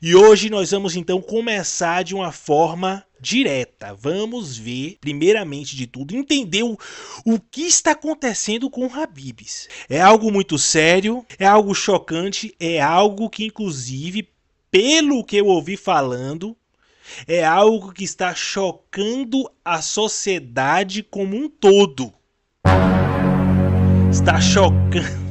E hoje nós vamos então começar de uma forma direta. Vamos ver, primeiramente de tudo, entender o que está acontecendo com o Habib's. É algo muito sério, é algo chocante, é algo que inclusive, pelo que eu ouvi falando, é algo que está chocando a sociedade como um todo. Está chocando.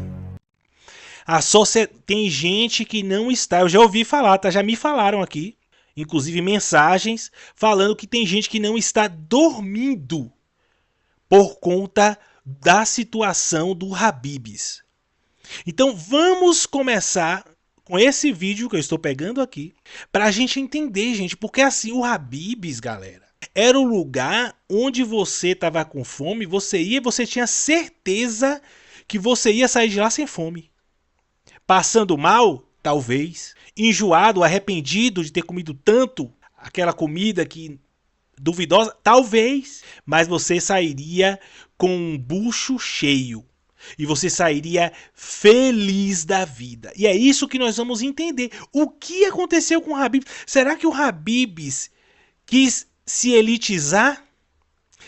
Tem gente que não está. Eu já ouvi falar, tá? Já me falaram aqui, inclusive mensagens, falando que tem gente que não está dormindo por conta da situação do Habib's. Então vamos começar com esse vídeo que eu estou pegando aqui, pra gente entender, gente, porque assim, o Habib's, galera, era o lugar onde você tava com fome, você ia, você tinha certeza que você ia sair de lá sem fome. Passando mal? Talvez. Enjoado, arrependido de ter comido tanto aquela comida que duvidosa? Talvez. Mas você sairia com um bucho cheio. E você sairia feliz da vida. E é isso que nós vamos entender. O que aconteceu com o Habib's? Será que o Habib's quis se elitizar?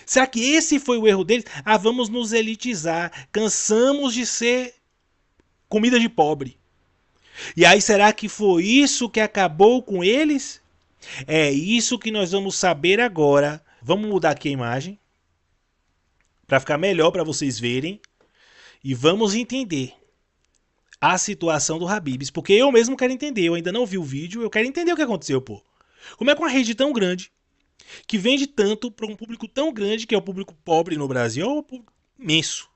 Será que esse foi o erro deles? Ah, vamos nos elitizar. Cansamos de ser comida de pobre. E aí, será que foi isso que acabou com eles? É isso que nós vamos saber agora. Vamos mudar aqui a imagem para ficar melhor para vocês verem. E vamos entender a situação do Habib's. Porque eu mesmo quero entender. Eu ainda não vi o vídeo. Eu quero entender o que aconteceu, pô. Como é que uma rede tão grande, que vende tanto para um público tão grande, que é o público pobre no Brasil, é um público imenso.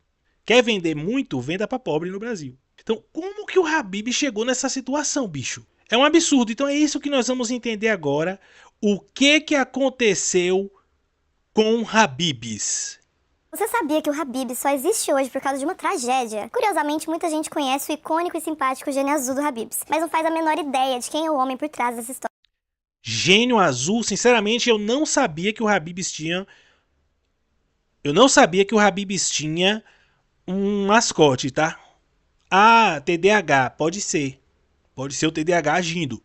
Quer vender muito? Venda para pobre no Brasil. Então, como que o Habib chegou nessa situação, bicho? É um absurdo. Então é isso que nós vamos entender agora. O que aconteceu com o Habib's? Você sabia que o Habib's só existe hoje por causa de uma tragédia? Curiosamente, muita gente conhece o icônico e simpático gênio azul do Habib's, mas não faz a menor ideia de quem é o homem por trás dessa história. Gênio azul? Sinceramente, eu não sabia que o Habib's tinha... Eu não sabia que o Habib's tinha um mascote, tá? Ah, TDAH, pode ser. Pode ser o TDAH agindo.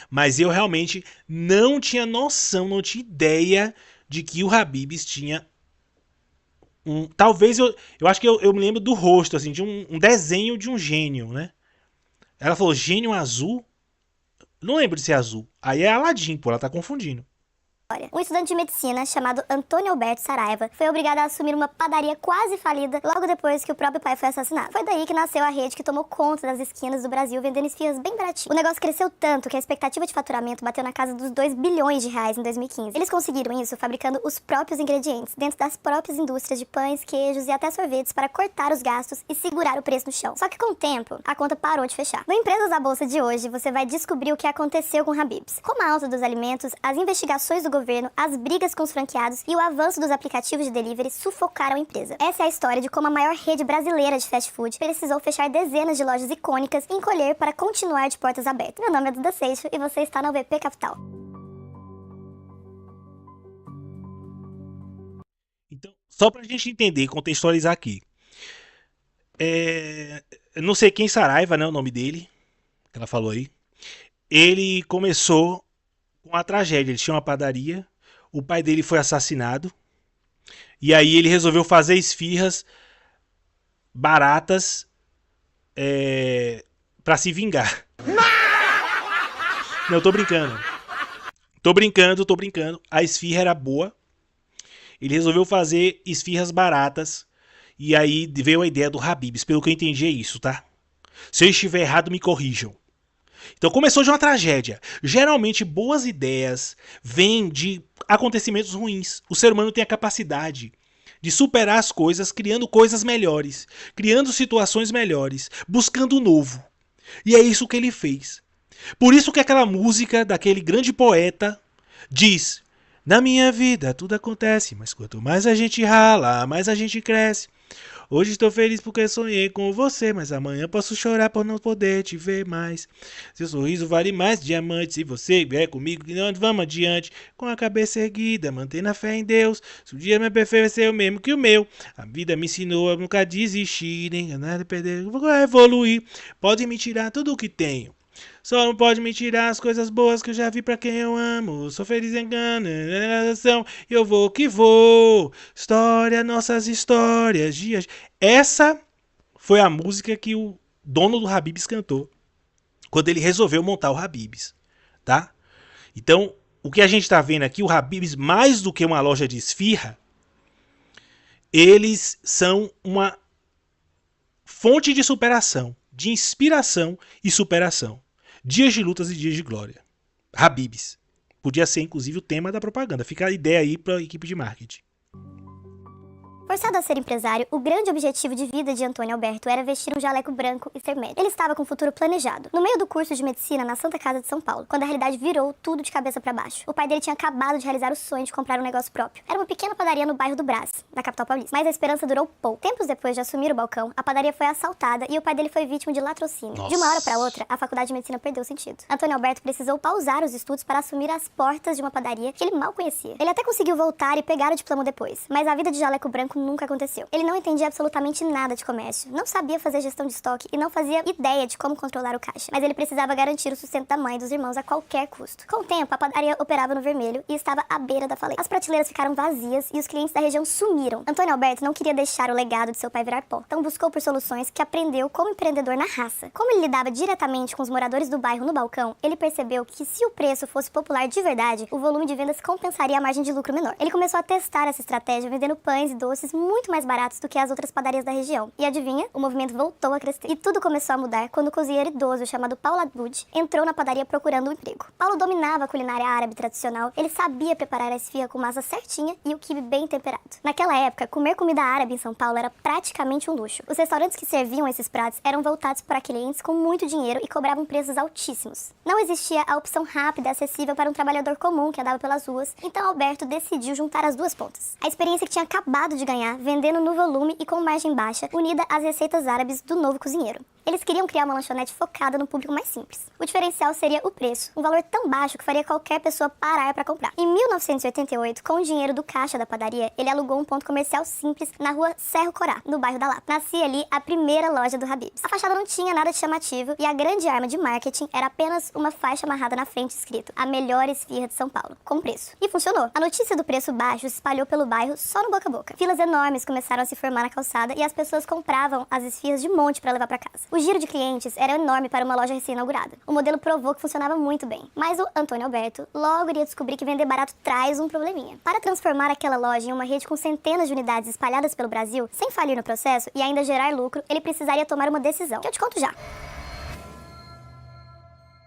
Mas eu realmente não tinha noção, não tinha ideia de que o Habib's tinha um... Talvez eu acho que eu me lembro do rosto, assim, de um desenho de um gênio, né? Ela falou gênio azul? Não lembro de ser azul. Aí é Aladdin, pô, ela tá confundindo. Um estudante de medicina chamado Antônio Alberto Saraiva foi obrigado a assumir uma padaria quase falida logo depois que o próprio pai foi assassinado. Foi daí que nasceu a rede que tomou conta das esquinas do Brasil vendendo esfirras bem baratinho. O negócio cresceu tanto que a expectativa de faturamento bateu na casa dos 2 bilhões de reais em 2015. Eles conseguiram isso fabricando os próprios ingredientes dentro das próprias indústrias de pães, queijos e até sorvetes para cortar os gastos e segurar o preço no chão. Só que com o tempo, a conta parou de fechar. No Empresas da Bolsa de hoje, você vai descobrir o que aconteceu com o Habib's. Como a alta dos alimentos, as investigações do governo, as brigas com os franqueados e o avanço dos aplicativos de delivery sufocaram a empresa. Essa é a história de como a maior rede brasileira de fast food precisou fechar dezenas de lojas icônicas e encolher para continuar de portas abertas. Meu nome é Duda Seixo e você está na VP Capital. Então, só pra gente entender e contextualizar aqui. Eu não sei quem Saraiva, né, o nome dele, que ela falou aí. Ele começou com a tragédia. Ele tinha uma padaria, o pai dele foi assassinado, e aí ele resolveu fazer esfirras baratas pra se vingar. Não, tô brincando. Tô brincando. A esfirra era boa. Ele resolveu fazer esfirras baratas. E aí veio a ideia do Habib's. Pelo que eu entendi é isso, tá? Se eu estiver errado, me corrijam. Então começou de uma tragédia. Geralmente boas ideias vêm de acontecimentos ruins. O ser humano tem a capacidade de superar as coisas criando coisas melhores, criando situações melhores, buscando o novo. E é isso que ele fez. Por isso que aquela música daquele grande poeta diz: na minha vida tudo acontece, mas quanto mais a gente rala, mais a gente cresce. Hoje estou feliz porque sonhei com você, mas amanhã posso chorar por não poder te ver mais. Seu sorriso vale mais diamantes, se você vier comigo, que não vamos adiante. Com a cabeça erguida, mantendo a fé em Deus. Se o dia me perfeito vai ser o mesmo que o meu. A vida me ensinou a nunca desistir, nem nada perder, vou evoluir. Podem me tirar tudo o que tenho. Só não pode me tirar as coisas boas que eu já vi pra quem eu amo. Sou feliz em enganação, eu vou que vou. História, nossas histórias, dias. Essa foi a música que o dono do Habib's cantou quando ele resolveu montar o Habib's, tá? Então, o que a gente tá vendo aqui, o Habib's, mais do que uma loja de esfirra, eles são uma fonte de superação, de inspiração e superação. Dias de lutas e dias de glória. Habib's. Podia ser, inclusive, o tema da propaganda. Fica a ideia aí para a equipe de marketing. Forçado a ser empresário, o grande objetivo de vida de Antônio Alberto era vestir um jaleco branco e ser médico. Ele estava com o futuro planejado. No meio do curso de medicina na Santa Casa de São Paulo, quando a realidade virou tudo de cabeça para baixo. O pai dele tinha acabado de realizar o sonho de comprar um negócio próprio. Era uma pequena padaria no bairro do Brás, na capital paulista. Mas a esperança durou pouco. Tempos depois de assumir o balcão, a padaria foi assaltada e o pai dele foi vítima de latrocínio. Nossa. De uma hora para outra, a faculdade de medicina perdeu sentido. Antônio Alberto precisou pausar os estudos para assumir as portas de uma padaria que ele mal conhecia. Ele até conseguiu voltar e pegar o diploma depois, mas a vida de jaleco branco nunca aconteceu. Ele não entendia absolutamente nada de comércio, não sabia fazer gestão de estoque e não fazia ideia de como controlar o caixa. Mas ele precisava garantir o sustento da mãe e dos irmãos a qualquer custo. Com o tempo, a padaria operava no vermelho e estava à beira da falência. As prateleiras ficaram vazias e os clientes da região sumiram. Antônio Alberto não queria deixar o legado de seu pai virar pó, então buscou por soluções que aprendeu como empreendedor na raça. Como ele lidava diretamente com os moradores do bairro no balcão, ele percebeu que se o preço fosse popular de verdade, o volume de vendas compensaria a margem de lucro menor. Ele começou a testar essa estratégia vendendo pães e doces muito mais baratos do que as outras padarias da região. E adivinha? O movimento voltou a crescer. E tudo começou a mudar quando o cozinheiro idoso chamado Paulo Abud entrou na padaria procurando um emprego. Paulo dominava a culinária árabe tradicional, ele sabia preparar a esfirra com massa certinha e o quibe bem temperado. Naquela época, comer comida árabe em São Paulo era praticamente um luxo. Os restaurantes que serviam esses pratos eram voltados para clientes com muito dinheiro e cobravam preços altíssimos. Não existia a opção rápida e acessível para um trabalhador comum que andava pelas ruas, então Alberto decidiu juntar as duas pontas. A experiência que tinha acabado de ganhar, vendendo no volume e com margem baixa, unida às receitas árabes do novo cozinheiro. Eles queriam criar uma lanchonete focada no público mais simples. O diferencial seria o preço, um valor tão baixo que faria qualquer pessoa parar para comprar. Em 1988, com o dinheiro do caixa da padaria, ele alugou um ponto comercial simples na rua Cerro Corá, no bairro da Lapa. Nascia ali a primeira loja do Habib's. A fachada não tinha nada de chamativo e a grande arma de marketing era apenas uma faixa amarrada na frente escrito "A melhor esfirra de São Paulo", com preço. E funcionou. A notícia do preço baixo se espalhou pelo bairro só no boca a boca. Filas enormes começaram a se formar na calçada e as pessoas compravam as esfirras de monte para levar para casa. O giro de clientes era enorme para uma loja recém-inaugurada. O modelo provou que funcionava muito bem. Mas o Antônio Alberto logo iria descobrir que vender barato traz um probleminha. Para transformar aquela loja em uma rede com centenas de unidades espalhadas pelo Brasil, sem falir no processo e ainda gerar lucro, ele precisaria tomar uma decisão, que eu te conto já.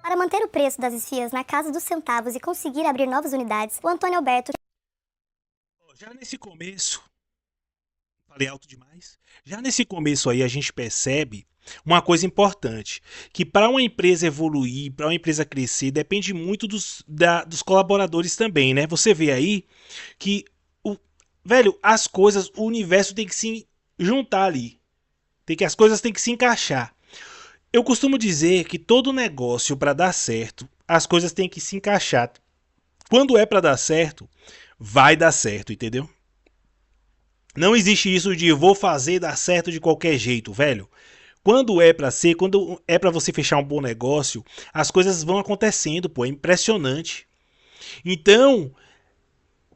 Para manter o preço das esfirras na casa dos centavos e conseguir abrir novas unidades, o Antônio Alberto... Já nesse começo, falei alto demais, já nesse começo aí a gente percebe uma coisa importante, que para uma empresa evoluir, para uma empresa crescer, depende muito dos colaboradores também, né? Você vê aí que, as coisas, o universo tem que se juntar ali, as coisas têm que se encaixar. Eu costumo dizer que todo negócio, para dar certo, as coisas têm que se encaixar. Quando é para dar certo, vai dar certo, entendeu? Não existe isso de vou fazer dar certo de qualquer jeito, velho. Quando é pra ser, quando é pra você fechar um bom negócio, as coisas vão acontecendo, pô, é impressionante. Então,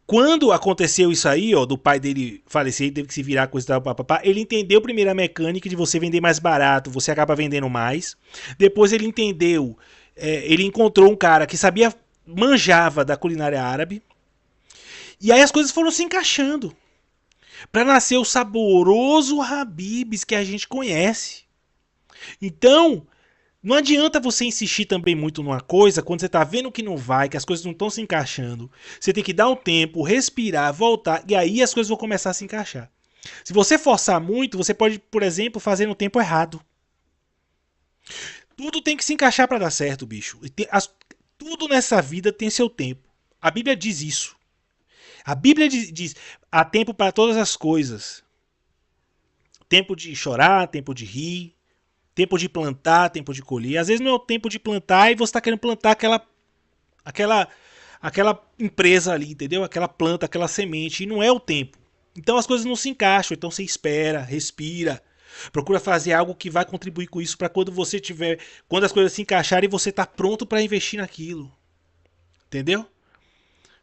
quando aconteceu isso aí, ó, do pai dele falecer, teve que se virar coisa e tal, papapá, ele entendeu primeiro a mecânica de você vender mais barato, você acaba vendendo mais. Depois ele entendeu, ele encontrou um cara que manjava da culinária árabe. E aí as coisas foram se encaixando pra nascer o saboroso Habib's que a gente conhece. Então, não adianta você insistir também muito numa coisa quando você tá vendo que não vai, que as coisas não estão se encaixando. Você tem que dar um tempo, respirar, voltar, e aí as coisas vão começar a se encaixar. Se você forçar muito, você pode, por exemplo, fazer no tempo errado. Tudo tem que se encaixar para dar certo, bicho. Tudo nessa vida tem seu tempo. A Bíblia diz isso. A Bíblia diz, há tempo para todas as coisas. Tempo de chorar, tempo de rir. Tempo de plantar, tempo de colher. Às vezes não é o tempo de plantar e você está querendo plantar aquela empresa ali, entendeu? Aquela planta, aquela semente. E não é o tempo. Então as coisas não se encaixam. Então você espera, respira. Procura fazer algo que vai contribuir com isso para quando as coisas se encaixarem, você tá pronto para investir naquilo. Entendeu?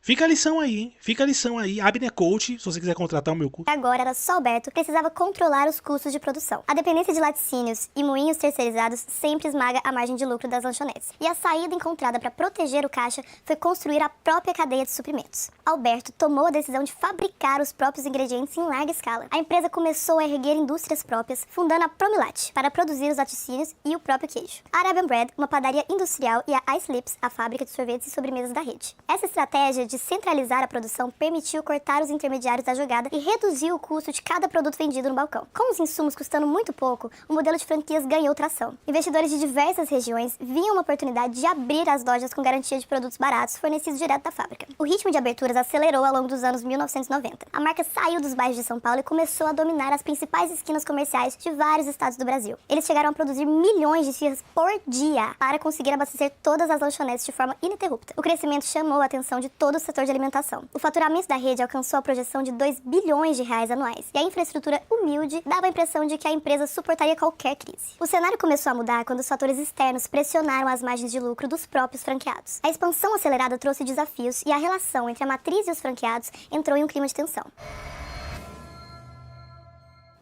Fica a lição aí, hein? Fica a lição aí. Abner Coach, se você quiser contratar o meu curso. Agora era só Alberto precisava controlar os custos de produção. A dependência de laticínios e moinhos terceirizados sempre esmaga a margem de lucro das lanchonetes. E a saída encontrada para proteger o caixa foi construir a própria cadeia de suprimentos. Alberto tomou a decisão de fabricar os próprios ingredientes em larga escala. A empresa começou a erguer indústrias próprias, fundando a Promilat para produzir os laticínios e o próprio queijo. A Arabian Bread, uma padaria industrial, e a Ice Lips, a fábrica de sorvetes e sobremesas da rede. Essa estratégia de centralizar a produção permitiu cortar os intermediários da jogada e reduzir o custo de cada produto vendido no balcão. Com os insumos custando muito pouco, o modelo de franquias ganhou tração. Investidores de diversas regiões viam uma oportunidade de abrir as lojas com garantia de produtos baratos fornecidos direto da fábrica. O ritmo de aberturas acelerou ao longo dos anos 1990. A marca saiu dos bairros de São Paulo e começou a dominar as principais esquinas comerciais de vários estados do Brasil. Eles chegaram a produzir milhões de esfirras por dia para conseguir abastecer todas as lanchonetes de forma ininterrupta. O crescimento chamou a atenção de todo o setor de alimentação. O faturamento da rede alcançou a projeção de 2 bilhões de reais anuais, e a infraestrutura humilde dava a impressão de que a empresa suportaria qualquer crise. O cenário começou a mudar quando os fatores externos pressionaram as margens de lucro dos próprios franqueados. A expansão acelerada trouxe desafios e a relação entre a matriz e os franqueados entrou em um clima de tensão.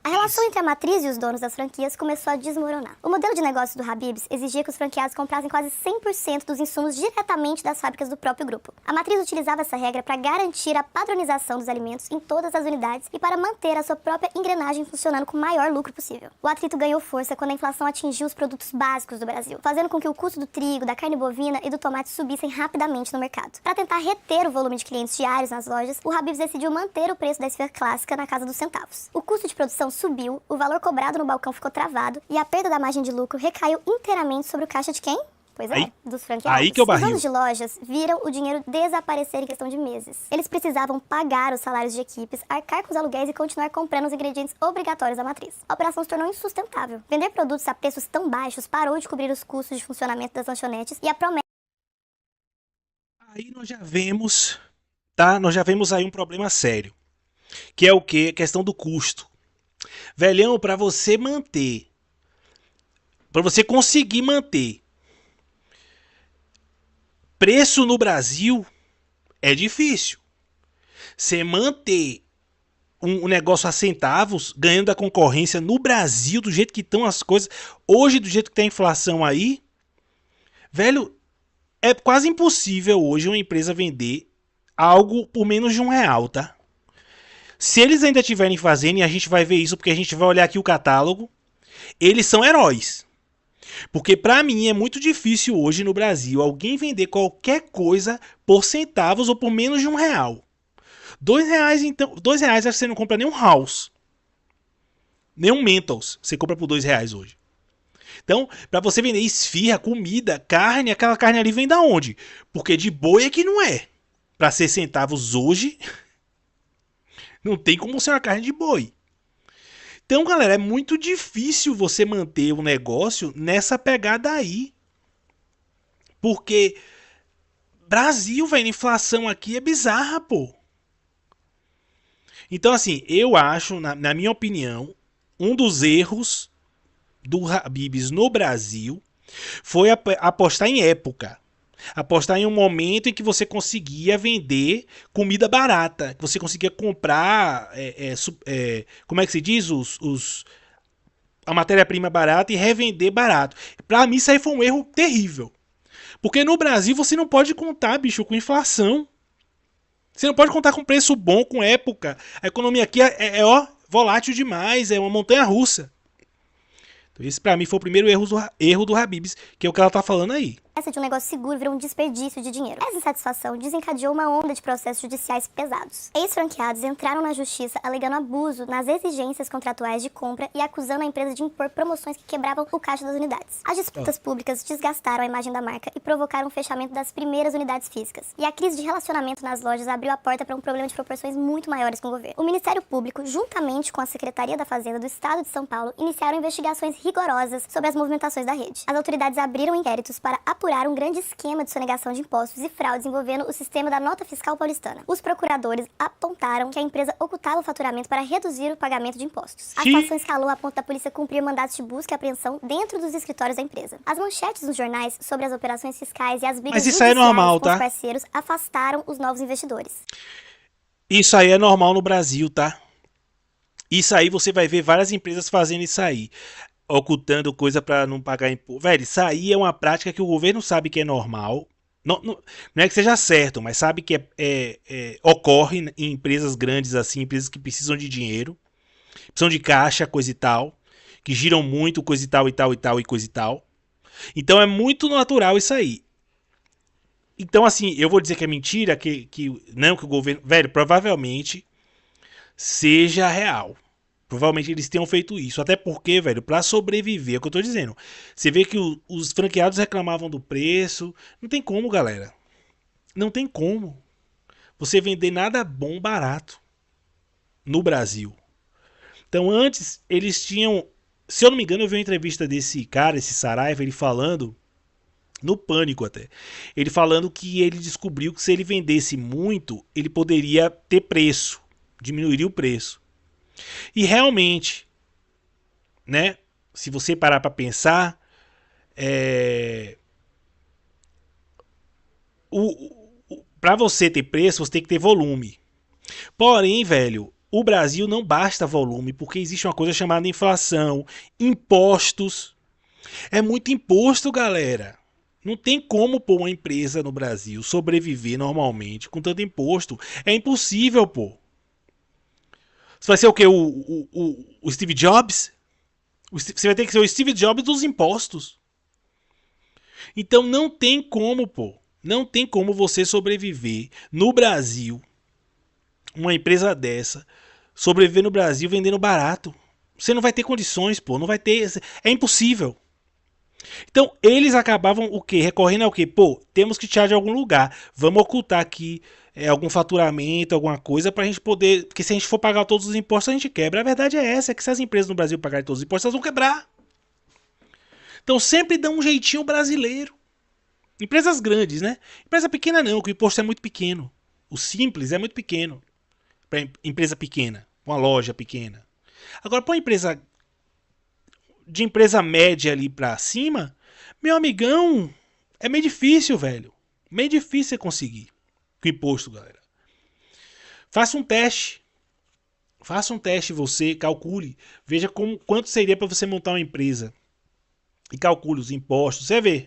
A relação entre a matriz e os donos das franquias começou a desmoronar. O modelo de negócio do Habib's exigia que os franqueados comprassem quase 100% dos insumos diretamente das fábricas do próprio grupo. A matriz utilizava essa regra para garantir a padronização dos alimentos em todas as unidades e para manter a sua própria engrenagem funcionando com o maior lucro possível. O atrito ganhou força quando a inflação atingiu os produtos básicos do Brasil, fazendo com que o custo do trigo, da carne bovina e do tomate subissem rapidamente no mercado. Para tentar reter o volume de clientes diários nas lojas, o Habib's decidiu manter o preço da esfirra clássica na casa dos centavos. O custo de produção subiu, o valor cobrado no balcão ficou travado e a perda da margem de lucro recaiu inteiramente sobre o caixa de quem? Pois é, dos franqueados. Aí que eu barril. Os donos de lojas viram o dinheiro desaparecer em questão de meses. Eles precisavam pagar os salários de equipes, arcar com os aluguéis e continuar comprando os ingredientes obrigatórios da matriz. A operação se tornou insustentável. Vender produtos a preços tão baixos parou de cobrir os custos de funcionamento das lanchonetes e a promessa... Aí nós já vemos, tá? Nós já vemos aí um problema sério. Que é o quê? A questão do custo. Velhão, para você conseguir manter preço no Brasil é difícil. Você manter um negócio a centavos, ganhando da concorrência no Brasil, do jeito que estão as coisas, hoje do jeito que tem a inflação aí, velho, é quase impossível hoje uma empresa vender algo por menos de R$1, tá? Se eles ainda estiverem fazendo, e a gente vai ver isso porque a gente vai olhar aqui o catálogo, eles são heróis. Porque pra mim é muito difícil hoje no Brasil alguém vender qualquer coisa por centavos ou por menos de R$1. R$2, então, R$2 acho que você não compra nem um House. Nem um Mentos você compra por R$2 hoje. Então, pra você vender esfirra, comida, carne, aquela carne ali vem da onde? Porque de boi é que não é. Pra ser centavos hoje... Não tem como ser uma carne de boi. Então, galera, é muito difícil você manter o negócio nessa pegada aí. Porque Brasil, velho, a inflação aqui é bizarra, pô. Então, assim, eu acho, na minha opinião, um dos erros do Habib's no Brasil foi apostar em época. Apostar em um momento em que você conseguia vender comida barata, que você conseguia comprar, como é que se diz? A matéria-prima barata e revender barato. Pra mim isso aí foi um erro terrível. Porque no Brasil você não pode contar, bicho, com inflação. Você não pode contar com preço bom, com época. A economia aqui volátil demais, é uma montanha russa. Então esse pra mim foi o primeiro erro do Habib's, que é o que ela tá falando aí. Essa de um negócio seguro virou um desperdício de dinheiro. Essa insatisfação desencadeou uma onda de processos judiciais pesados. Ex-franqueados entraram na justiça alegando abuso nas exigências contratuais de compra e acusando a empresa de impor promoções que quebravam o caixa das unidades. As disputas públicas desgastaram a imagem da marca e provocaram o fechamento das primeiras unidades físicas. E a crise de relacionamento nas lojas abriu a porta para um problema de proporções muito maiores com o governo. O Ministério Público, juntamente com a Secretaria da Fazenda do Estado de São Paulo, iniciaram investigações rigorosas sobre as movimentações da rede. As autoridades abriram inquéritos para apurar apuraram um grande esquema de sonegação de impostos e fraudes envolvendo o sistema da nota fiscal paulistana. Os procuradores apontaram que a empresa ocultava o faturamento para reduzir o pagamento de impostos. A situação escalou a ponto da polícia cumprir mandatos de busca e apreensão dentro dos escritórios da empresa. As manchetes nos jornais sobre as operações fiscais e as brigas judiciais normal, com os parceiros afastaram os novos investidores. Isso aí é normal no Brasil, tá? Isso aí você vai ver várias empresas fazendo isso aí, ocultando coisa para não pagar imposto. Velho, isso aí é uma prática que o governo sabe que é normal. Não é que seja certo, mas sabe que ocorre em empresas grandes assim, empresas que precisam de dinheiro, precisam de caixa, coisa e tal, que giram muito, coisa e tal, e tal, e tal, e coisa e tal. Então é muito natural isso aí. Então, assim, eu vou dizer que é mentira, que o governo... Velho, provavelmente seja real. Provavelmente eles tenham feito isso. Até porque, velho, pra sobreviver, é o que eu tô dizendo. Você vê que os franqueados reclamavam do preço. Não tem como, galera. Não tem como você vender nada bom barato no Brasil. Então, antes, eles tinham... Se eu não me engano, eu vi uma entrevista desse cara, esse Saraiva, ele falando... No Pânico até. Ele falando que ele descobriu que se ele vendesse muito, ele poderia ter preço. Diminuiria o preço. E realmente, né? Se você parar para pensar, para você ter preço, você tem que ter volume. Porém, velho, o Brasil não basta volume, porque existe uma coisa chamada inflação, impostos. É muito imposto, galera. Não tem como pôr uma empresa no Brasil sobreviver normalmente com tanto imposto. É impossível, pô. Você vai ser o quê? O Steve Jobs? Você vai ter que ser o Steve Jobs dos impostos. Então não tem como, pô. Não tem como você sobreviver no Brasil. Uma empresa dessa. Sobreviver no Brasil vendendo barato. Você não vai ter condições, pô. Não vai ter. É impossível. Então, eles acabavam o quê? Recorrendo ao quê? Pô, temos que tirar de algum lugar. Vamos ocultar aqui algum faturamento, alguma coisa, pra gente poder... Porque se a gente for pagar todos os impostos, a gente quebra. A verdade é essa, é que se as empresas no Brasil pagarem todos os impostos, elas vão quebrar. Então, sempre dá um jeitinho brasileiro. Empresas grandes, né? Empresa pequena não, que o imposto é muito pequeno. O simples é muito pequeno. Pra empresa pequena. Uma loja pequena. Agora, pra uma empresa... de empresa média ali pra cima, meu amigão, é meio difícil, velho. Meio difícil você conseguir com imposto, galera. Faça um teste. Faça um teste você, calcule. Veja quanto seria para você montar uma empresa. E calcule os impostos. Você vê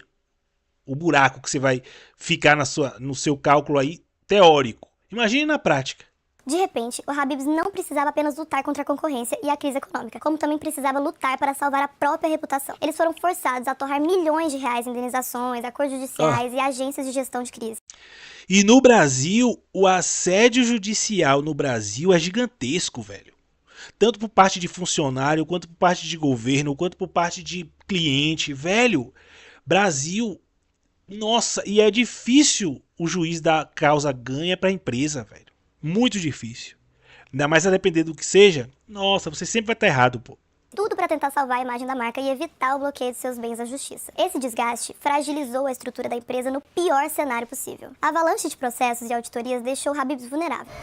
o buraco que você vai ficar no seu cálculo aí teórico. Imagine na prática. De repente, o Habib's não precisava apenas lutar contra a concorrência e a crise econômica, como também precisava lutar para salvar a própria reputação. Eles foram forçados a torrar milhões de reais em indenizações, acordos judiciais e agências de gestão de crise. E no Brasil, o assédio judicial no Brasil é gigantesco, velho. Tanto por parte de funcionário, quanto por parte de governo, quanto por parte de cliente. Velho, Brasil... Nossa, e é difícil o juiz dar causa ganha para a empresa, velho. Muito difícil. Ainda mais a depender do que seja. Nossa, você sempre vai estar errado, pô. Tudo para tentar salvar a imagem da marca e evitar o bloqueio de seus bens à justiça. Esse desgaste fragilizou a estrutura da empresa no pior cenário possível. A avalanche de processos e auditorias deixou o Habib's vulnerável.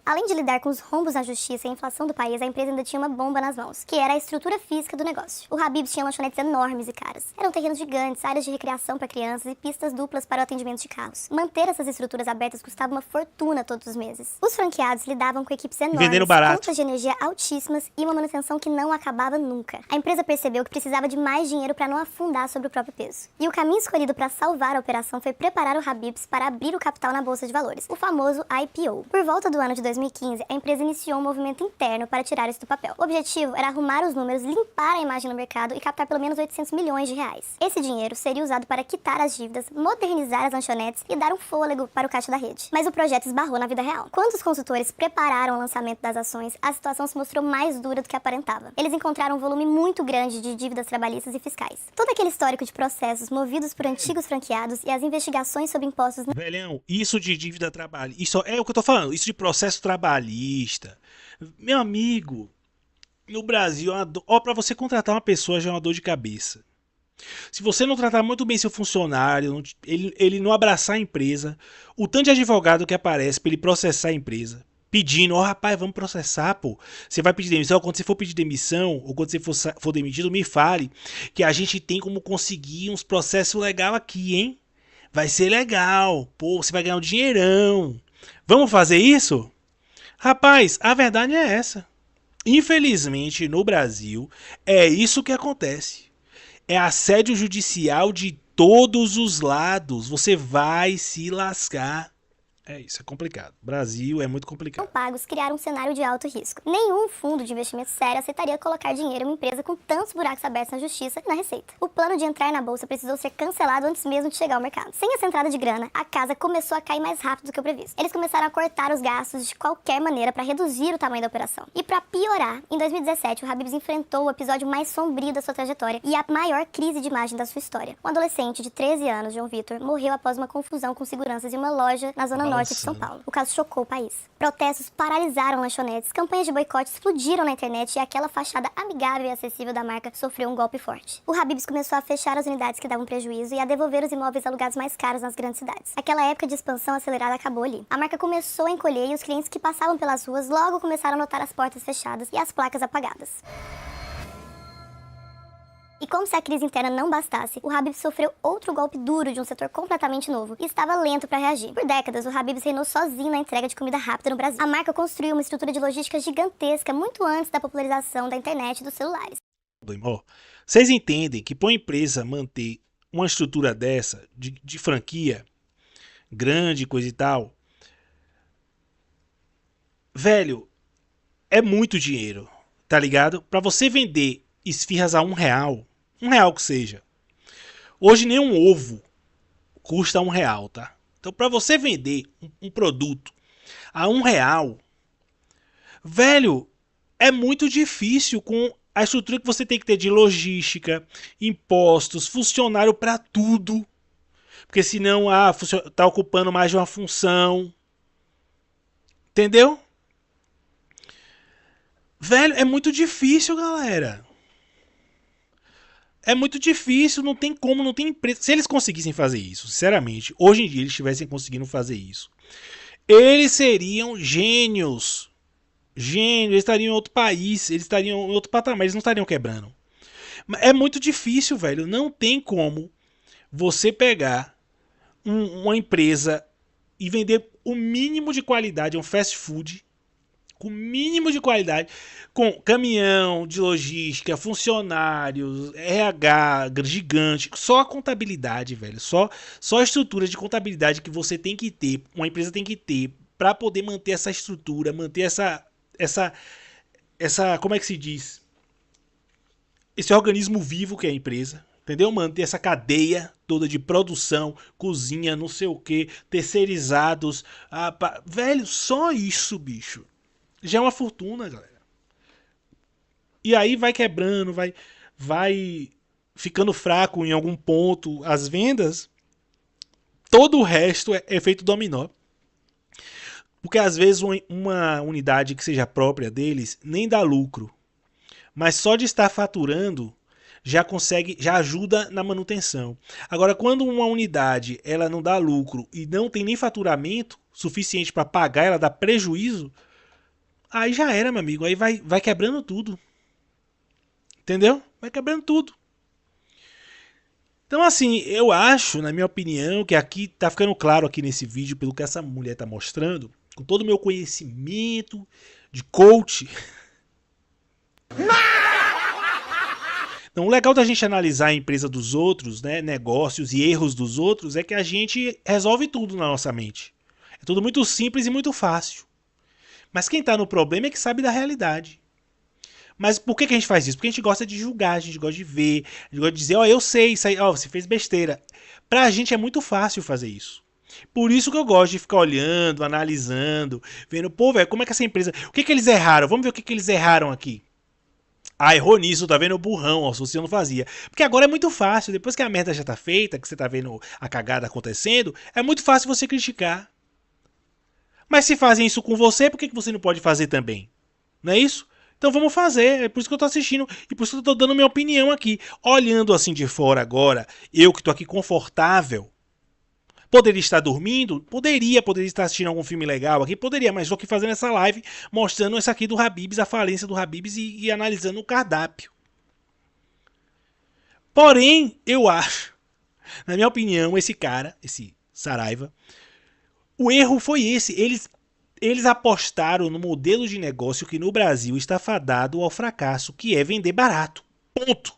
Além de lidar com os rombos na justiça e a inflação do país, a empresa ainda tinha uma bomba nas mãos, que era a estrutura física do negócio. O Habib's tinha lanchonetes enormes e caras. Eram terrenos gigantes, áreas de recreação para crianças e pistas duplas para o atendimento de carros. Manter essas estruturas abertas custava uma fortuna todos os meses. Os franqueados lidavam com equipes enormes, contas de energia altíssimas e uma manutenção que não acabava nunca. A empresa percebeu que precisava de mais dinheiro para não afundar sobre o próprio peso. E o caminho escolhido para salvar a operação foi preparar o Habib's para abrir o capital na Bolsa de Valores, o famoso IPO. Por volta do ano de 2015, a empresa iniciou um movimento interno para tirar isso do papel. O objetivo era arrumar os números, limpar a imagem no mercado e captar pelo menos 800 milhões de reais. Esse dinheiro seria usado para quitar as dívidas, modernizar as lanchonetes e dar um fôlego para o caixa da rede. Mas o projeto esbarrou na vida real. Quando os consultores prepararam o lançamento das ações, a situação se mostrou mais dura do que aparentava. Eles encontraram um volume muito grande de dívidas trabalhistas e fiscais. Todo aquele histórico de processos movidos por antigos franqueados e as investigações sobre impostos... Velhão, isso de dívida trabalhista, isso é o que eu tô falando, isso de processo trabalhista. Meu amigo, no Brasil, para você contratar uma pessoa já é uma dor de cabeça. Se você não tratar muito bem seu funcionário, ele não abraçar a empresa, o tanto de advogado que aparece para ele processar a empresa, pedindo, ó, rapaz, vamos processar, pô. Você vai pedir demissão, quando você for pedir demissão, ou quando você for demitido, me fale que a gente tem como conseguir uns processos legais aqui, hein? Vai ser legal, pô, você vai ganhar um dinheirão. Vamos fazer isso? Rapaz, a verdade é essa. Infelizmente, no Brasil, é isso que acontece. É assédio judicial de todos os lados. Você vai se lascar. É isso, é complicado. Brasil é muito complicado. Pagos criaram um cenário de alto risco. Nenhum fundo de investimento sério aceitaria colocar dinheiro em uma empresa com tantos buracos abertos na justiça e na receita. O plano de entrar na bolsa precisou ser cancelado antes mesmo de chegar ao mercado. Sem essa entrada de grana, a casa começou a cair mais rápido do que o previsto. Eles começaram a cortar os gastos de qualquer maneira para reduzir o tamanho da operação. E para piorar, em 2017, o Habib's enfrentou o episódio mais sombrio da sua trajetória e a maior crise de imagem da sua história. Um adolescente de 13 anos, João Vitor, morreu após uma confusão com seguranças em uma loja na zona norte de São Paulo. O caso chocou o país. Protestos paralisaram lanchonetes, campanhas de boicote explodiram na internet e aquela fachada amigável e acessível da marca sofreu um golpe forte. O Habib's começou a fechar as unidades que davam prejuízo e a devolver os imóveis alugados mais caros nas grandes cidades. Aquela época de expansão acelerada acabou ali. A marca começou a encolher e os clientes que passavam pelas ruas logo começaram a notar as portas fechadas e as placas apagadas. E como se a crise interna não bastasse, o Habib's sofreu outro golpe duro de um setor completamente novo e estava lento para reagir. Por décadas, o Habib's reinou sozinho na entrega de comida rápida no Brasil. A marca construiu uma estrutura de logística gigantesca muito antes da popularização da internet e dos celulares. Vocês entendem que para uma empresa manter uma estrutura dessa, de franquia, grande, coisa e tal, velho, é muito dinheiro, tá ligado? Para você vender esfirras a R$1, R$1 que seja. Hoje nem um ovo custa R$1, tá? Então para você vender um produto a R$1, velho, é muito difícil com a estrutura que você tem que ter de logística, impostos, funcionário para tudo. Porque senão tá ocupando mais de uma função. Entendeu? Velho, é muito difícil, galera. É muito difícil, não tem como, não tem empresa. Se eles conseguissem fazer isso, sinceramente, hoje em dia eles estivessem conseguindo fazer isso, eles seriam gênios. Gênios, eles estariam em outro país, eles estariam em outro patamar, eles não estariam quebrando. É muito difícil, velho. Não tem como você pegar uma empresa e vender o mínimo de qualidade, um fast food, com mínimo de qualidade, com caminhão de logística, funcionários, RH gigante, só a contabilidade, velho, só a estrutura de contabilidade que você tem que ter, uma empresa tem que ter para poder manter essa estrutura, manter essa, como é que se diz? Esse organismo vivo que é a empresa, entendeu? Manter essa cadeia toda de produção, cozinha, não sei o que, terceirizados, velho, só isso, bicho. Já é uma fortuna, galera. E aí vai quebrando, vai ficando fraco em algum ponto as vendas. Todo o resto é efeito dominó. Porque às vezes uma unidade que seja própria deles nem dá lucro. Mas só de estar faturando já ajuda na manutenção. Agora, quando uma unidade ela não dá lucro e não tem nem faturamento suficiente para pagar, ela dá prejuízo, aí já era, meu amigo. Aí vai quebrando tudo. Entendeu? Vai quebrando tudo. Então, assim, eu acho, na minha opinião, que aqui tá ficando claro aqui nesse vídeo, pelo que essa mulher tá mostrando, com todo o meu conhecimento de coach. Então, o legal da gente analisar a empresa dos outros, né, negócios e erros dos outros, é que a gente resolve tudo na nossa mente. É tudo muito simples e muito fácil. Mas quem tá no problema é que sabe da realidade. Mas por que a gente faz isso? Porque a gente gosta de julgar, a gente gosta de ver, a gente gosta de dizer, ó, eu sei, isso aí, ó, você fez besteira. Pra gente é muito fácil fazer isso. Por isso que eu gosto de ficar olhando, analisando, vendo, pô, velho, como é que essa empresa... O que eles erraram? Vamos ver o que eles erraram aqui. Ah, errou nisso, tá vendo o burrão, ó, se você não fazia. Porque agora é muito fácil, depois que a merda já tá feita, que você tá vendo a cagada acontecendo, é muito fácil você criticar. Mas se fazem isso com você, por que você não pode fazer também? Não é isso? Então vamos fazer, é por isso que eu tô assistindo e por isso que eu tô dando minha opinião aqui. Olhando assim de fora agora, eu que tô aqui confortável, poderia estar dormindo? Poderia estar assistindo algum filme legal aqui? Poderia, mas estou aqui fazendo essa live mostrando essa aqui do Habib's, a falência do Habib's e analisando o cardápio. Porém, eu acho, na minha opinião, esse cara, esse Saraiva, o erro foi esse. Eles apostaram no modelo de negócio que no Brasil está fadado ao fracasso, que é vender barato. Ponto.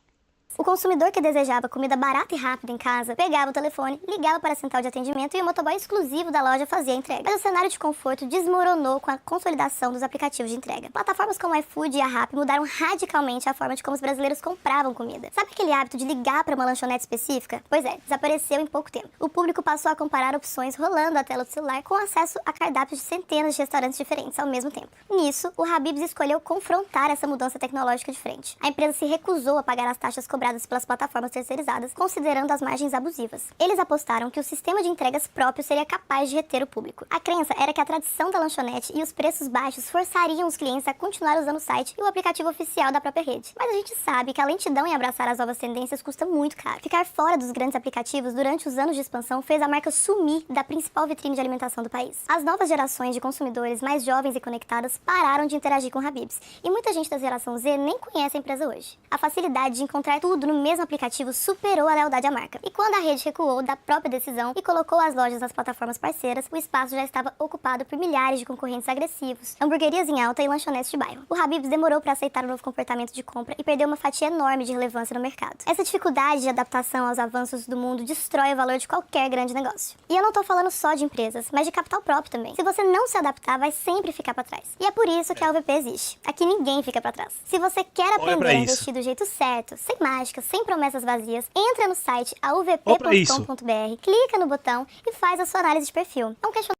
O consumidor que desejava comida barata e rápida em casa pegava o telefone, ligava para a central de atendimento e o motoboy exclusivo da loja fazia a entrega. Mas o cenário de conforto desmoronou com a consolidação dos aplicativos de entrega. Plataformas como o iFood e a Rappi mudaram radicalmente a forma de como os brasileiros compravam comida. Sabe aquele hábito de ligar para uma lanchonete específica? Pois é, desapareceu em pouco tempo. O público passou a comparar opções rolando a tela do celular com acesso a cardápios de centenas de restaurantes diferentes ao mesmo tempo. Nisso, o Habib's escolheu confrontar essa mudança tecnológica de frente. A empresa se recusou a pagar as taxas cobradas pelas plataformas terceirizadas, considerando as margens abusivas. Eles apostaram que o sistema de entregas próprio seria capaz de reter o público. A crença era que a tradição da lanchonete e os preços baixos forçariam os clientes a continuar usando o site e o aplicativo oficial da própria rede. Mas a gente sabe que a lentidão em abraçar as novas tendências custa muito caro. Ficar fora dos grandes aplicativos durante os anos de expansão fez a marca sumir da principal vitrine de alimentação do país. As novas gerações de consumidores mais jovens e conectadas pararam de interagir com o Habib's, e muita gente da geração Z nem conhece a empresa hoje. A facilidade de encontrar tudo no mesmo aplicativo superou a lealdade à marca. E quando a rede recuou da própria decisão e colocou as lojas nas plataformas parceiras, o espaço já estava ocupado por milhares de concorrentes agressivos, hamburguerias em alta e lanchonetes de bairro. O Habib's demorou para aceitar o novo comportamento de compra e perdeu uma fatia enorme de relevância no mercado. Essa dificuldade de adaptação aos avanços do mundo destrói o valor de qualquer grande negócio. E eu não tô falando só de empresas, mas de capital próprio também. Se você não se adaptar, vai sempre ficar para trás. E é por isso que a UVP existe. Aqui ninguém fica para trás. Se você quer aprender a investir do jeito certo, sem mágica, sem promessas vazias, entra no site auvp.com.br, clica no botão e faz a sua análise de perfil. É um questionamento.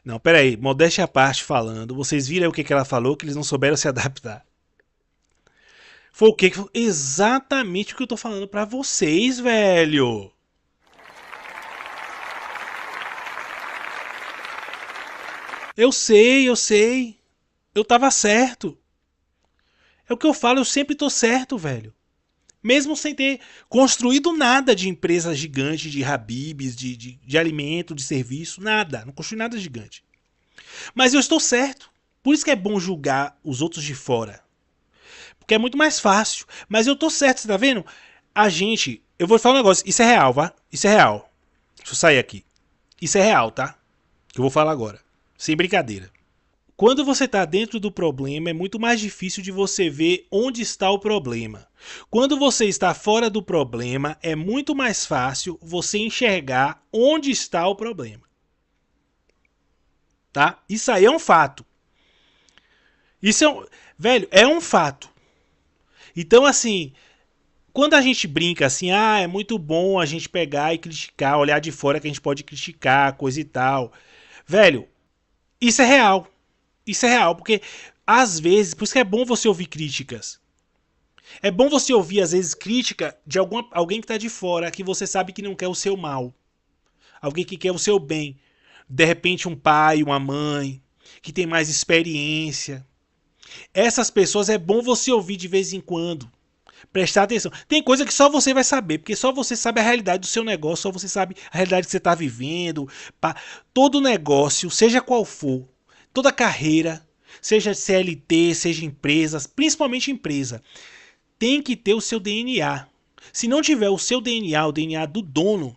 Não, peraí, modéstia à parte falando, vocês viram o que ela falou, que eles não souberam se adaptar. Foi o que? Exatamente o que eu tô falando pra vocês, velho. Eu sei. Eu tava certo. É o que eu falo, eu sempre tô certo, velho. Mesmo sem ter construído nada de empresa gigante, de Habib's, de alimento, de serviço, nada. Não construí nada gigante. Mas eu estou certo. Por isso que é bom julgar os outros de fora. Porque é muito mais fácil. Mas eu tô certo, você tá vendo? A gente... Eu vou falar um negócio. Isso é real, vá? Isso é real. Deixa eu sair aqui. Isso é real, tá? Que eu vou falar agora. Sem brincadeira. Quando você está dentro do problema, é muito mais difícil de você ver onde está o problema. Quando você está fora do problema, é muito mais fácil você enxergar onde está o problema. Tá? Isso aí é um fato. Isso é velho, é um fato. Então, assim, quando a gente brinca assim, é muito bom a gente pegar e criticar, olhar de fora que a gente pode criticar, coisa e tal. Velho, isso é real. Isso é real, porque às vezes, por isso que é bom você ouvir críticas. É bom você ouvir, às vezes, crítica de alguém que está de fora, que você sabe que não quer o seu mal. Alguém que quer o seu bem. De repente, um pai, uma mãe, que tem mais experiência. Essas pessoas é bom você ouvir de vez em quando. Prestar atenção. Tem coisa que só você vai saber, porque só você sabe a realidade do seu negócio, só você sabe a realidade que você está vivendo. Todo negócio, seja qual for, toda carreira, seja CLT, seja empresas, principalmente empresa, tem que ter o seu DNA. Se não tiver o seu DNA, o DNA do dono,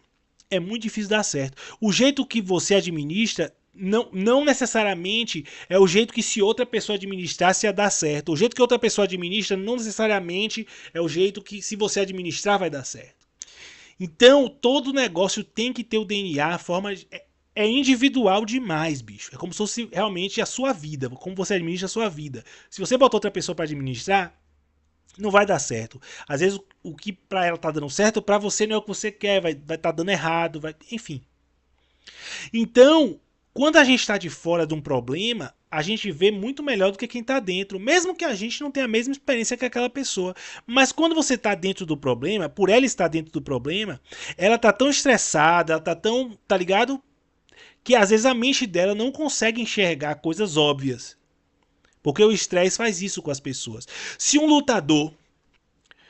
é muito difícil dar certo. O jeito que você administra não necessariamente é o jeito que se outra pessoa administrasse ia dar certo. O jeito que outra pessoa administra não necessariamente é o jeito que se você administrar vai dar certo. Então, todo negócio tem que ter o DNA, a forma... É individual demais, bicho. É como se fosse realmente a sua vida, como você administra a sua vida. Se você botar outra pessoa para administrar, não vai dar certo. Às vezes o que para ela tá dando certo, para você não é o que você quer, vai tá dando errado, enfim. Então, quando a gente está de fora de um problema, a gente vê muito melhor do que quem está dentro, mesmo que a gente não tenha a mesma experiência que aquela pessoa. Mas quando você está dentro do problema, por ela estar dentro do problema, ela tá tão estressada, ela tá tão, tá ligado? Que às vezes a mente dela não consegue enxergar coisas óbvias. Porque o estresse faz isso com as pessoas. Se um lutador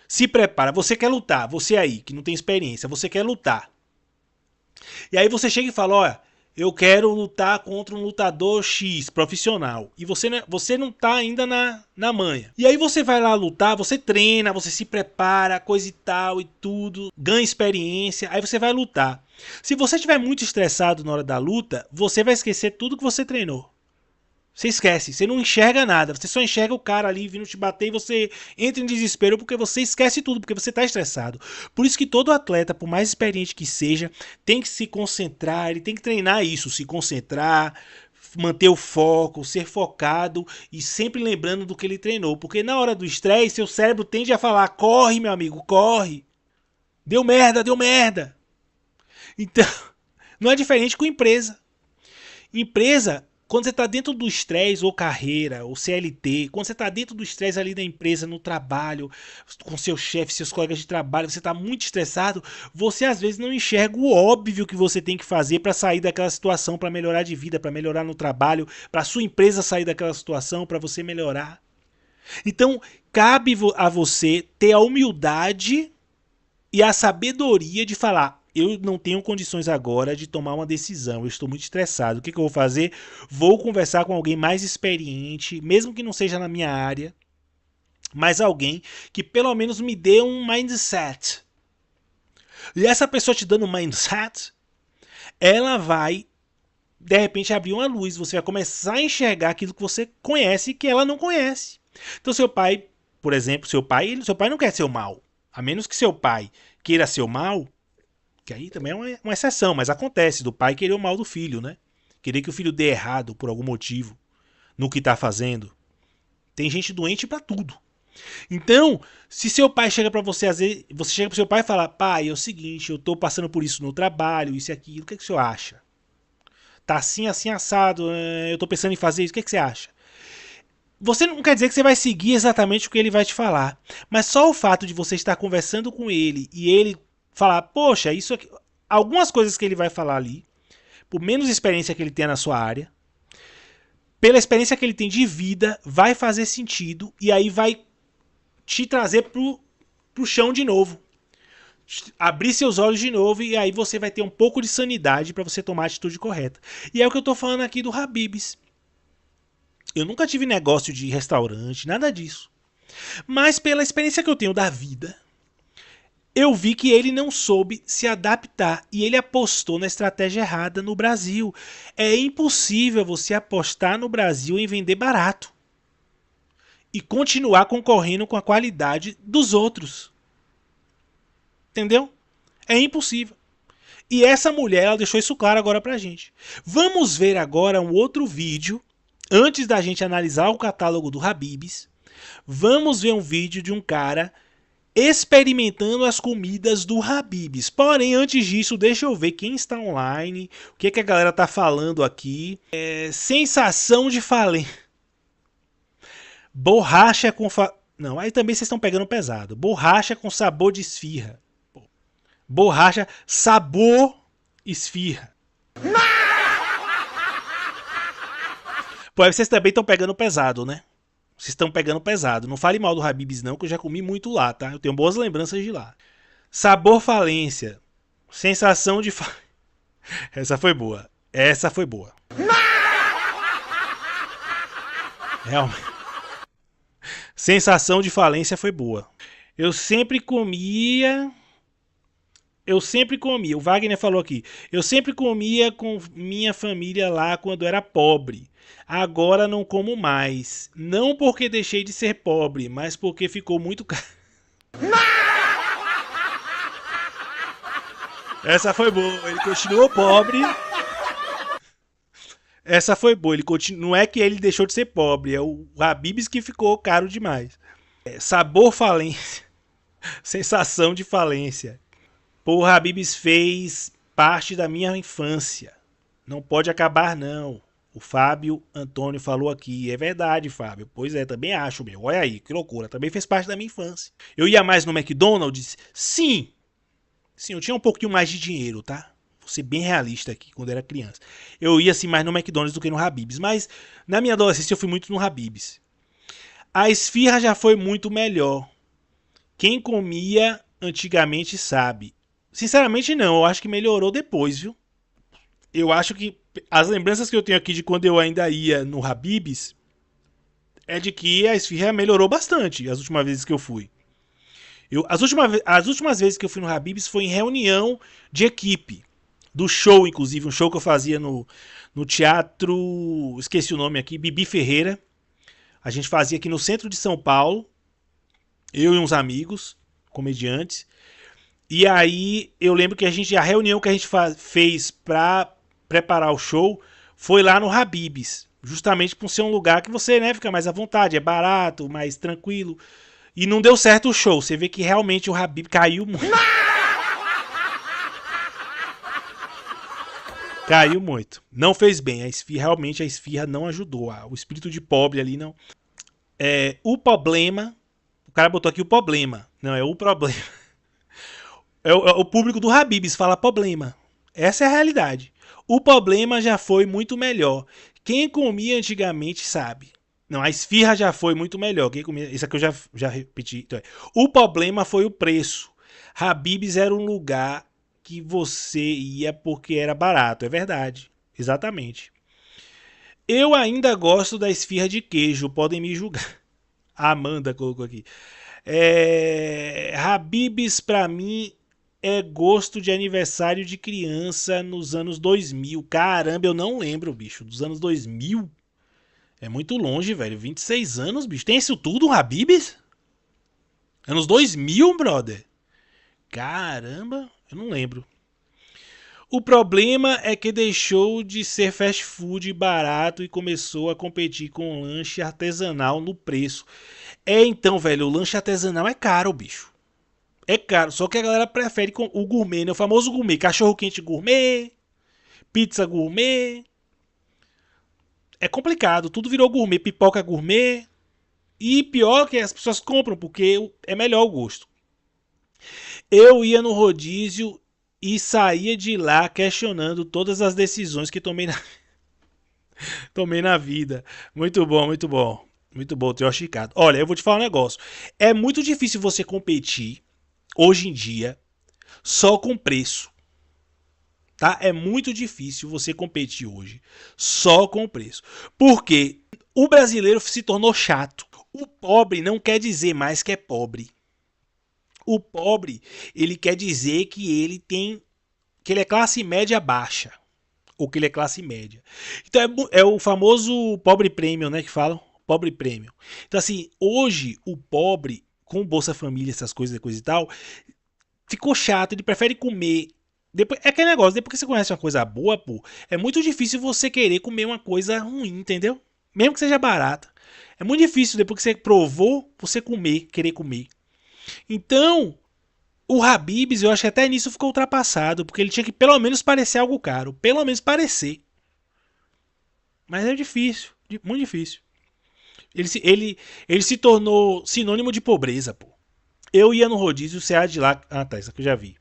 se prepara, você quer lutar, você aí, que não tem experiência, você quer lutar. E aí você chega e fala, olha, eu quero lutar contra um lutador X, profissional. E você não tá ainda na manha. E aí você vai lá lutar, você treina, você se prepara, coisa e tal e tudo. Ganha experiência, aí você vai lutar. Se você estiver muito estressado na hora da luta, você vai esquecer tudo que você treinou. Você esquece, você não enxerga nada, você só enxerga o cara ali vindo te bater e você entra em desespero porque você esquece tudo, porque você está estressado. Por isso que todo atleta, por mais experiente que seja, tem que se concentrar, ele tem que treinar isso, se concentrar, manter o foco, ser focado e sempre lembrando do que ele treinou. Porque na hora do estresse, seu cérebro tende a falar, corre meu amigo, corre. Deu merda, deu merda. Então, não é diferente com empresa. Empresa... Quando você está dentro do estresse, ou carreira, ou CLT, quando você está dentro do estresse ali da empresa, no trabalho, com seu chefe, seus colegas de trabalho, você está muito estressado, você às vezes não enxerga o óbvio que você tem que fazer para sair daquela situação, para melhorar de vida, para melhorar no trabalho, para sua empresa sair daquela situação, para você melhorar. Então, cabe a você ter a humildade e a sabedoria de falar, eu não tenho condições agora de tomar uma decisão, eu estou muito estressado. O que eu vou fazer? Vou conversar com alguém mais experiente, mesmo que não seja na minha área, mas alguém que pelo menos me dê um mindset. E essa pessoa te dando um mindset, ela vai, de repente, abrir uma luz. Você vai começar a enxergar aquilo que você conhece que ela não conhece. Então seu pai, por exemplo, seu pai não quer seu mal. A menos que seu pai queira seu mal, que aí também é uma exceção, mas acontece do pai querer o mal do filho, né? Querer que o filho dê errado por algum motivo no que tá fazendo. Tem gente doente pra tudo. Então, se seu pai chega pra você, às vezes, você chega pro seu pai e fala, pai, é o seguinte, eu tô passando por isso no trabalho, isso e aquilo, o que o senhor acha? Tá assim, assim, assado, eu tô pensando em fazer isso, o que você acha? Você não quer dizer que você vai seguir exatamente o que ele vai te falar, mas só o fato de você estar conversando com ele e ele falar, poxa, isso aqui, algumas coisas que ele vai falar ali, por menos experiência que ele tenha na sua área, pela experiência que ele tem de vida, vai fazer sentido e aí vai te trazer pro chão de novo. Abrir seus olhos de novo e aí você vai ter um pouco de sanidade para você tomar a atitude correta. E é o que eu tô falando aqui do Habib's. Eu nunca tive negócio de restaurante, nada disso. Mas pela experiência que eu tenho da vida, eu vi que ele não soube se adaptar e ele apostou na estratégia errada no Brasil. É impossível você apostar no Brasil em vender barato e continuar concorrendo com a qualidade dos outros. Entendeu? É impossível. E essa mulher, ela deixou isso claro agora pra gente. Vamos ver agora um outro vídeo, antes da gente analisar o catálogo do Habib's. Vamos ver um vídeo de um cara experimentando as comidas do Habib's. Porém, antes disso, deixa eu ver quem está online, o que a galera tá falando aqui. Sensação de falência. Borracha com... Não, aí também vocês estão pegando pesado. Borracha com sabor de esfirra. Borracha, sabor esfirra. Pô, aí vocês também estão pegando pesado, né? Vocês estão pegando pesado. Não fale mal do Habib's não, que eu já comi muito lá, tá? Eu tenho boas lembranças de lá. Sabor falência. Sensação de... Essa foi boa. Essa foi boa. Realmente. Sensação de falência foi boa. Eu sempre comia... O Wagner falou aqui, eu sempre comia com minha família lá quando era pobre. Agora não como mais. Não porque deixei de ser pobre, mas porque ficou muito caro. Essa foi boa, ele continuou pobre. Essa foi boa, não é que ele deixou de ser pobre, é o Habib's que ficou caro demais. Sabor falência. Sensação de falência. Pô, Habib's fez parte da minha infância. Não pode acabar, não. O Fábio Antônio falou aqui. É verdade, Fábio. Pois é, também acho, meu. Olha aí, que loucura. Também fez parte da minha infância. Eu ia mais no McDonald's? Sim. Sim, eu tinha um pouquinho mais de dinheiro, tá? Vou ser bem realista aqui, quando era criança. Eu ia assim mais no McDonald's do que no Habib's. Mas na minha adolescência eu fui muito no Habib's. A esfirra já foi muito melhor. Quem comia antigamente sabe. Sinceramente não, eu acho que melhorou depois, viu? Eu acho que as lembranças que eu tenho aqui de quando eu ainda ia no Habib's é de que a esfirra melhorou bastante as últimas vezes que eu fui. As últimas vezes que eu fui no Habib's foi em reunião de equipe. Do show, inclusive, um show que eu fazia no teatro. Esqueci o nome aqui, Bibi Ferreira. A gente fazia aqui no centro de São Paulo. Eu e uns amigos, comediantes. E aí eu lembro que a reunião que a gente fez pra preparar o show foi lá no Habib's. Justamente por ser um lugar que você, né, fica mais à vontade, é barato, mais tranquilo. E não deu certo o show. Você vê que realmente o Habib caiu muito. Caiu muito. Não fez bem. Realmente a esfirra não ajudou. O espírito de pobre ali não. O problema. O cara botou aqui o problema. Não, é o problema. É o público do Habib's fala problema. Essa é a realidade. O problema já foi muito melhor. Quem comia antigamente sabe. Não, a esfirra já foi muito melhor. Quem comia, isso aqui eu já repeti. Então, o problema foi o preço. Habib's era um lugar que você ia porque era barato. É verdade. Exatamente. Eu ainda gosto da esfirra de queijo. Podem me julgar. A Amanda colocou aqui. Habib's pra mim é gosto de aniversário de criança nos anos 2000. Caramba, eu não lembro, bicho. Dos anos 2000? É muito longe, velho. 26 anos, bicho. Tem isso tudo, Habib's? Anos 2000, brother? Caramba, eu não lembro. O problema é que deixou de ser fast food barato e começou a competir com lanche artesanal no preço. Então, velho, o lanche artesanal é caro, bicho. É caro, só que a galera prefere o gourmet, né? O famoso gourmet. Cachorro quente gourmet, pizza gourmet. É complicado, tudo virou gourmet, pipoca gourmet. E pior que as pessoas compram, porque é melhor o gosto. Eu ia no rodízio e saía de lá questionando todas as decisões que tomei na vida. Muito bom, muito bom. Muito bom, Teo Chicato. Olha, eu vou te falar um negócio. É muito difícil você competir, hoje em dia, só com preço. Tá? É muito difícil você competir hoje só com preço. Porque o brasileiro se tornou chato. O pobre não quer dizer mais que é pobre. O pobre, ele quer dizer que ele é classe média baixa, ou que ele é classe média. Então é o famoso pobre premium, né, que falam, pobre premium. Então assim, hoje o pobre com Bolsa Família, essas coisas e tal, ficou chato, ele prefere comer. Depois, é aquele negócio, depois que você conhece uma coisa boa, pô, é muito difícil você querer comer uma coisa ruim, entendeu? Mesmo que seja barata. É muito difícil, depois que você provou, você querer comer. Então, o Habib's, eu acho que até nisso ficou ultrapassado, porque ele tinha que pelo menos parecer algo caro. Pelo menos parecer. Mas é difícil, muito difícil. Ele se tornou sinônimo de pobreza, pô. Eu ia no rodízio, você de lá. Ah, tá, isso aqui eu já vi.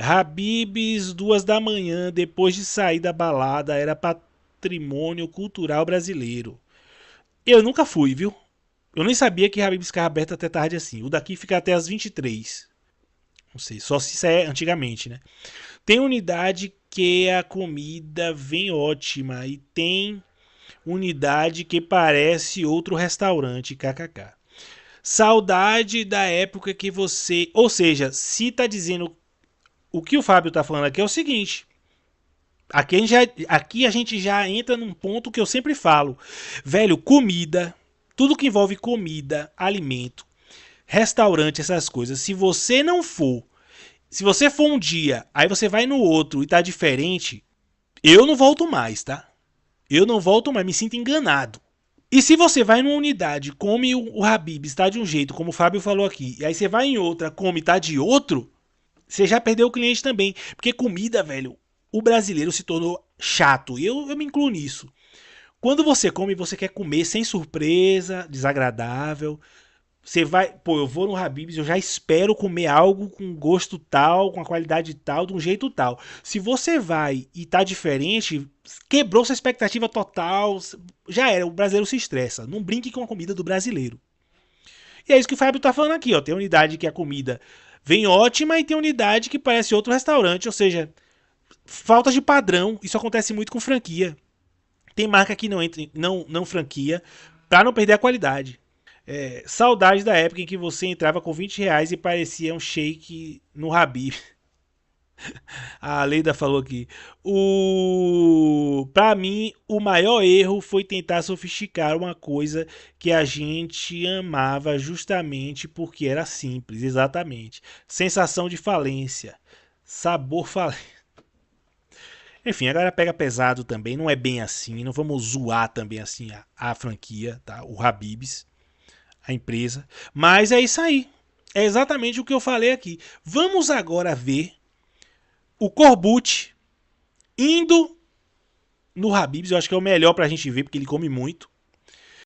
Habib's, 2 da manhã, depois de sair da balada, era patrimônio cultural brasileiro. Eu nunca fui, viu? Eu nem sabia que Habib's ficava aberto até tarde assim. O daqui fica até as 23. Não sei, só se isso é antigamente, né? Tem unidade que a comida vem ótima e tem unidade que parece outro restaurante, kkk. Saudade da época que você... Ou seja, se tá dizendo... O que o Fábio tá falando aqui é o seguinte. Aqui a gente já entra num ponto que eu sempre falo. Velho, comida... Tudo que envolve comida, alimento, restaurante, essas coisas. Se você for um dia, aí você vai no outro e tá diferente, eu não volto mais, tá? Eu não volto mais, me sinto enganado. E se você vai numa unidade, come o Habib's, tá de um jeito, como o Fábio falou aqui, e aí você vai em outra, come, tá de outro, você já perdeu o cliente também. Porque comida, velho, o brasileiro se tornou chato. E eu me incluo nisso. Quando você come, você quer comer sem surpresa, desagradável. Você vai, pô, eu vou no Habib's, eu já espero comer algo com gosto tal, com a qualidade tal, de um jeito tal. Se você vai e tá diferente, quebrou sua expectativa total, já era, o brasileiro se estressa. Não brinque com a comida do brasileiro. E é isso que o Fábio tá falando aqui, ó. Tem unidade que a comida vem ótima e tem unidade que parece outro restaurante, ou seja, falta de padrão. Isso acontece muito com franquia. Tem marca que não entra, não franquia, pra não perder a qualidade. Saudade da época em que você entrava com R$ 20 e parecia um shake no Habib. A Leida falou aqui. Pra mim, o maior erro foi tentar sofisticar uma coisa que a gente amava justamente porque era simples, exatamente. Sensação de falência, sabor falência. Enfim, agora pega pesado também, não é bem assim, não vamos zoar também assim a franquia, tá? O Habib's, a empresa. Mas é isso aí. É exatamente o que eu falei aqui. Vamos agora ver o Corbucci indo no Habib's. Eu acho que é o melhor pra gente ver, porque ele come muito.